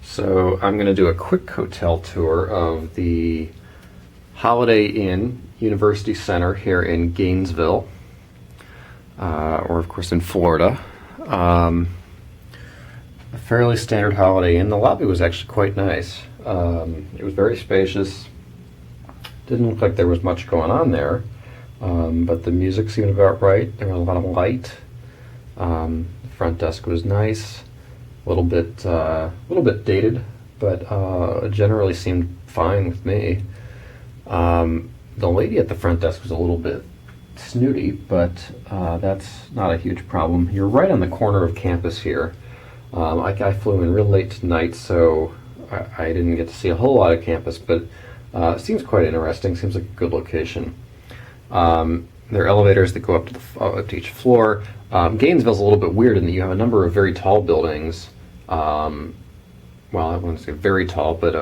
So I'm going to do a quick hotel tour of the Holiday Inn University Center here in Gainesville, or of course in Florida. A fairly standard Holiday Inn. The lobby was actually quite nice. It was very spacious. Didn't look like there was much going on there, but the music seemed about right. There was a lot of light. The front desk was nice. A little bit dated, but generally seemed fine with me. The lady at the front desk was a little bit snooty, but that's not a huge problem. You're right on the corner of campus here. I flew in real late tonight, so I didn't get to see a whole lot of campus, but it seems quite interesting. Seems like a good location. There are elevators that go up to each floor. Gainesville's a little bit weird in that you have a number of very tall buildings. Well, I wouldn't say very tall, but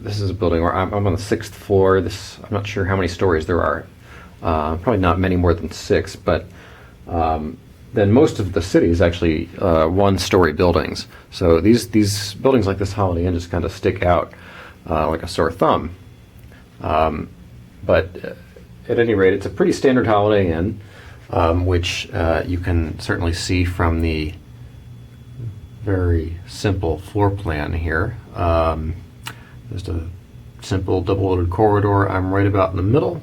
this is a building where I'm on the 6th floor. I'm not sure how many stories there are. Probably not many more than 6, but then most of the city is actually one-story buildings. So these buildings like this Holiday Inn just kind of stick out like a sore thumb. But at any rate, it's a pretty standard Holiday Inn, which you can certainly see from the very simple floor plan here. Just a simple double-loaded corridor. I'm right about in the middle.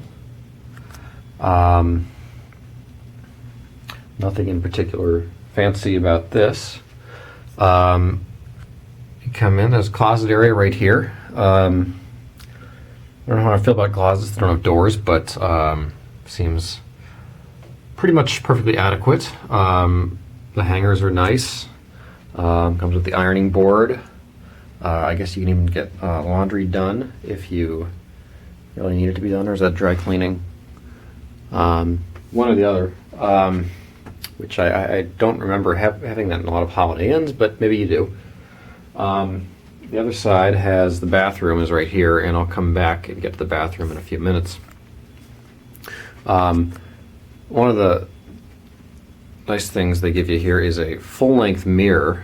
Nothing in particular fancy about this. You come in, there's a closet area right here. I don't know how I feel about closets that don't have doors, but seems pretty much perfectly adequate. The hangers are nice. Comes with the ironing board. I guess you can even get laundry done if you really need it to be done, or is that dry cleaning? One or the other, which I don't remember having that in a lot of Holiday Inns, but maybe you do. The other side has the bathroom is right here, and I'll come back and get to the bathroom in a few minutes. One of the nice things they give you here is a full-length mirror.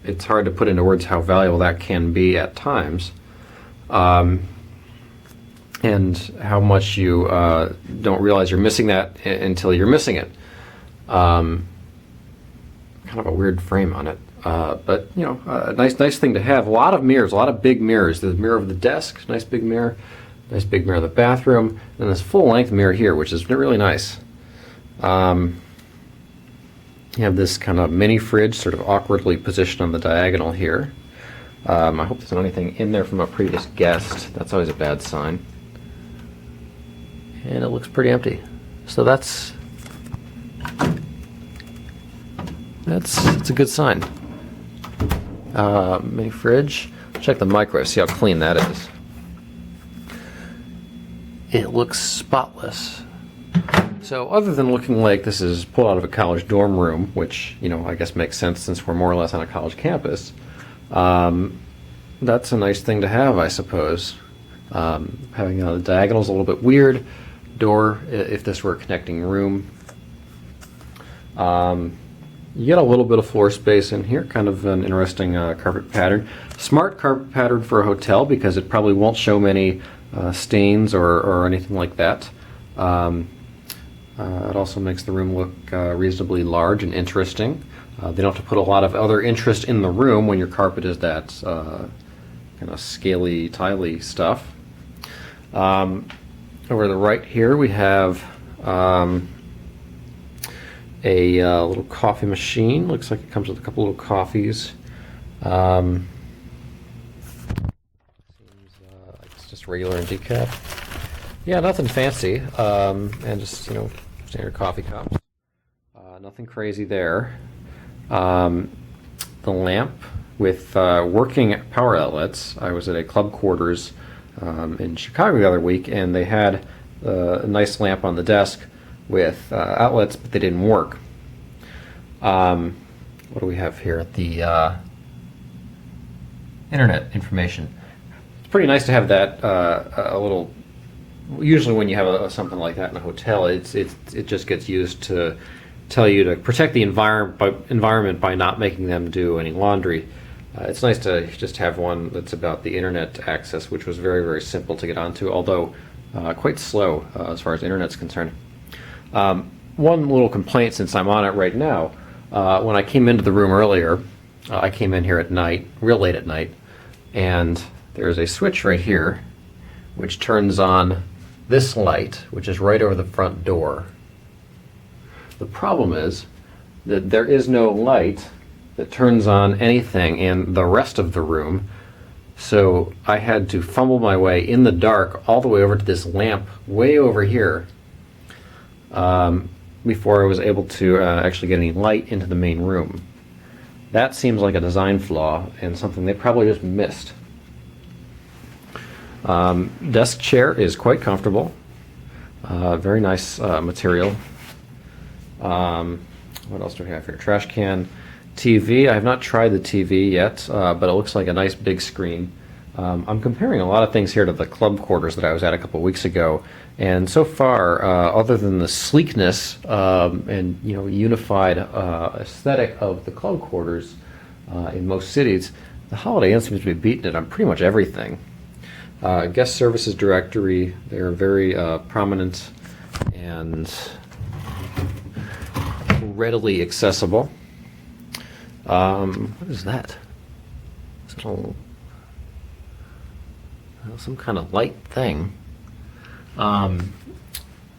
It's hard to put into words how valuable that can be at times, and how much you don't realize you're missing that until you're missing it. Kind of a weird frame on it, but you know, a nice thing to have. A lot of mirrors, a lot of big mirrors. The mirror of the desk, nice big mirror of the bathroom, and this full-length mirror here, which is really nice. You have this kind of mini fridge sort of awkwardly positioned on the diagonal here. I hope there's not anything in there from a previous guest. That's always a bad sign. And it looks pretty empty. So that's a good sign. Mini fridge. Check the microwave, see how clean that is. It looks spotless. So other than looking like this is pulled out of a college dorm room, which, you know, I guess makes sense since we're more or less on a college campus, that's a nice thing to have, I suppose. Having the diagonal's a little bit weird. Door, if this were a connecting room. You get a little bit of floor space in here, kind of an interesting carpet pattern. Smart carpet pattern for a hotel because it probably won't show many stains or anything like that. It also makes the room look reasonably large and interesting. They don't have to put a lot of other interest in the room when your carpet is that kind of scaly, tiley stuff. Over to the right here we have a little coffee machine. Looks like it comes with a couple little coffees. Seems like it's just regular and decaf. Yeah, nothing fancy, and just, you know, standard coffee cups. Nothing crazy there. The lamp with working power outlets. I was at a club quarters in Chicago the other week, and they had a nice lamp on the desk with outlets, but they didn't work. What do we have here? The internet information. It's pretty nice to have that a little. Usually when you have something like that in a hotel, it just gets used to tell you to protect the environment by not making them do any laundry. It's nice to just have one that's about the internet access, which was very, very simple to get onto, although quite slow as far as internet's concerned. One little complaint since I'm on it right now, when I came into the room earlier, I came in here at night, real late at night, and there's a switch right here which turns on this light, which is right over the front door. The problem is that there is no light that turns on anything in the rest of the room, so I had to fumble my way in the dark all the way over to this lamp way over here before I was able to actually get any light into the main room. That seems like a design flaw and something they probably just missed. Desk chair is quite comfortable. Very nice material. What else do we have here? Trash can. TV. I have not tried the TV yet, but it looks like a nice big screen. I'm comparing a lot of things here to the club quarters that I was at a couple weeks ago, and so far, other than the sleekness and unified aesthetic of the club quarters in most cities, the Holiday Inn seems to be beating it on pretty much everything. Guest services directory, they're very prominent and readily accessible. What is that? Is it some kind of light thing?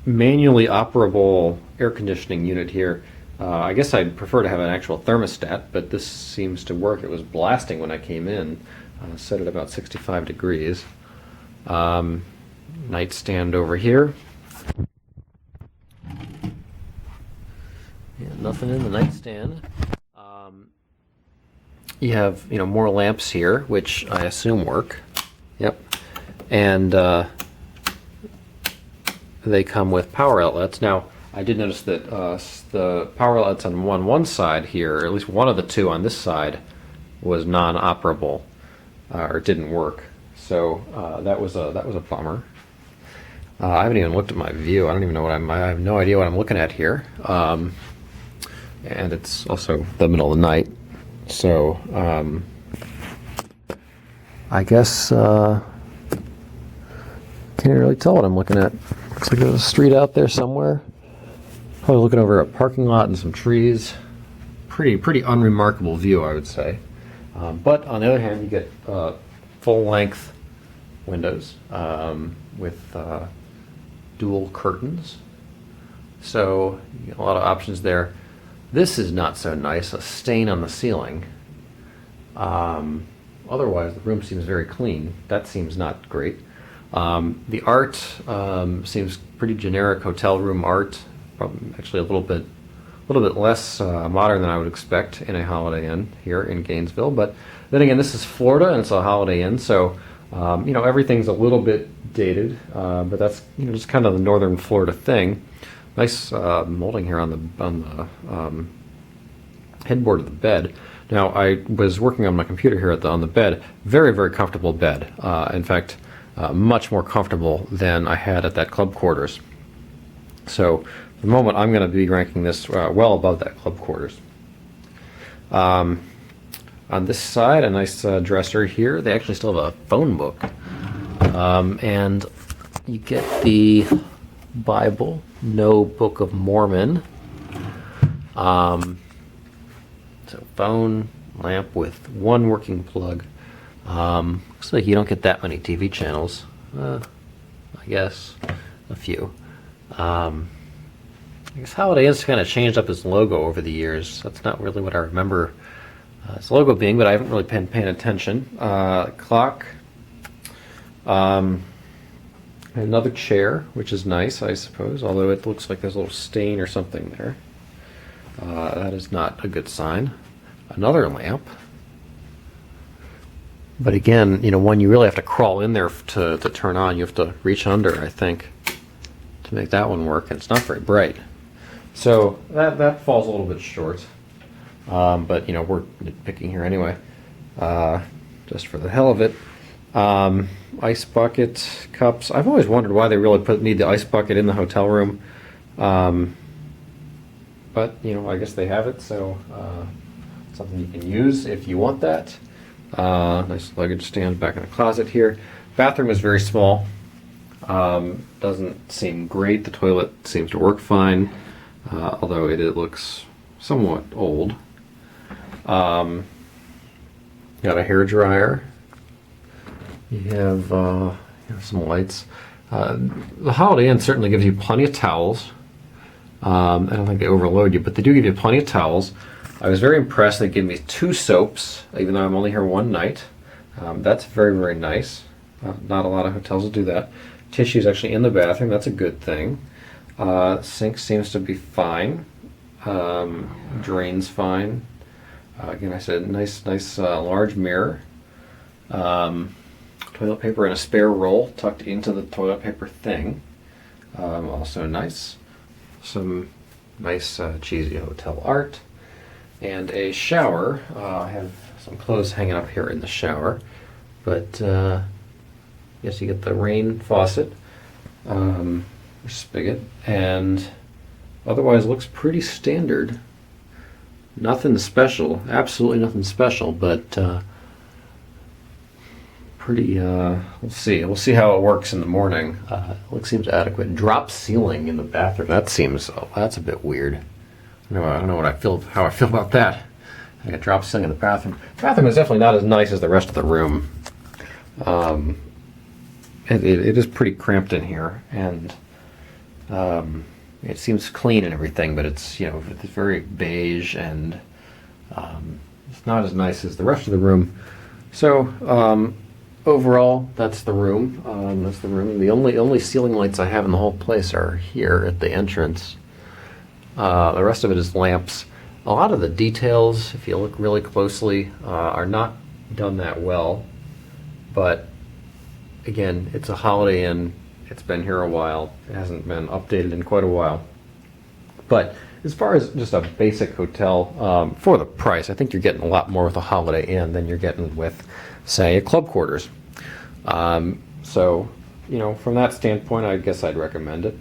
Manually operable air conditioning unit here. I guess I'd prefer to have an actual thermostat, but this seems to work. It was blasting when I came in. Set at about 65 degrees. Nightstand over here. Yeah, nothing in the nightstand. You have more lamps here, which I assume work. Yep. And they come with power outlets. Now, I did notice that the power outlets on one side here, or at least one of the two on this side, was non-operable or didn't work. So that was a bummer. I haven't even looked at my view. I don't even know what I have no idea what I'm looking at here. And it's also the middle of the night. So I guess can't really tell what I'm looking at. Looks like there's a street out there somewhere. Probably looking over a parking lot and some trees. Pretty unremarkable view, I would say. But on the other hand, you get full-length windows with dual curtains. So you get a lot of options there. This is not so nice, a stain on the ceiling. Otherwise, the room seems very clean. That seems not great. The art seems pretty generic hotel room art. Probably actually a little bit less modern than I would expect in a Holiday Inn here in Gainesville. But then again, this is Florida and it's a Holiday Inn, so everything's a little bit dated. But that's just kind of the northern Florida thing. Nice molding here on the headboard of the bed. Now, I was working on my computer here on the bed. Very, very comfortable bed. In fact, much more comfortable than I had at that club quarters. So, for the moment, I'm going to be ranking this well above that club quarters. On this side, a nice dresser here. They actually still have a phone book. And you get the Bible, no Book of Mormon. So phone, lamp with one working plug. Looks like you don't get that many TV channels. I guess a few. I guess Holiday Inn's kind of changed up its logo over the years. That's not really what I remember its logo being, but I haven't really been paying attention. Clock. Another chair, which is nice, I suppose, although it looks like there's a little stain or something there. That is not a good sign. Another lamp. But again, one you really have to crawl in there to turn on. You have to reach under, I think, to make that one work, and it's not very bright. So that falls a little bit short. But, we're nitpicking here anyway, just for the hell of it. Ice bucket, cups. I've always wondered why they really need the ice bucket in the hotel room. But, I guess they have it, so something you can use if you want that. Nice luggage stand back in the closet here. Bathroom is very small. Doesn't seem great. The toilet seems to work fine, although it looks somewhat old. Got a hair dryer. You have some lights. The Holiday Inn certainly gives you plenty of towels. I don't think they overload you, but they do give you plenty of towels. I was very impressed. They gave me 2 soaps, even though I'm only here one night. That's very, very nice. Not a lot of hotels will do that. Tissue's actually in the bathroom. That's a good thing. Sink seems to be fine. Drain's fine. Again, I said nice, large mirror. Toilet paper in a spare roll tucked into the toilet paper thing. Also nice. Some nice cheesy hotel art. And a shower. I have some clothes hanging up here in the shower. But yes, you get the rain faucet, spigot, and otherwise looks pretty standard. Nothing special, absolutely nothing special, but pretty, we'll see. We'll see how it works in the morning. Seems adequate. Drop ceiling in the bathroom. That's a bit weird. I don't know how I feel about that. I got drop ceiling in the bathroom. The bathroom is definitely not as nice as the rest of the room. It is pretty cramped in here, and it seems clean and everything, but it's it's very beige, and it's not as nice as the rest of the room. So overall, that's the room. The only ceiling lights I have in the whole place are here at the entrance. The rest of it is lamps. A lot of the details, if you look really closely, are not done that well. But again, it's a Holiday Inn. It's been here a while. It hasn't been updated in quite a while. But as far as just a basic hotel, for the price, I think you're getting a lot more with a Holiday Inn than you're getting with, say, a club quarters. So, from that standpoint, I guess I'd recommend it.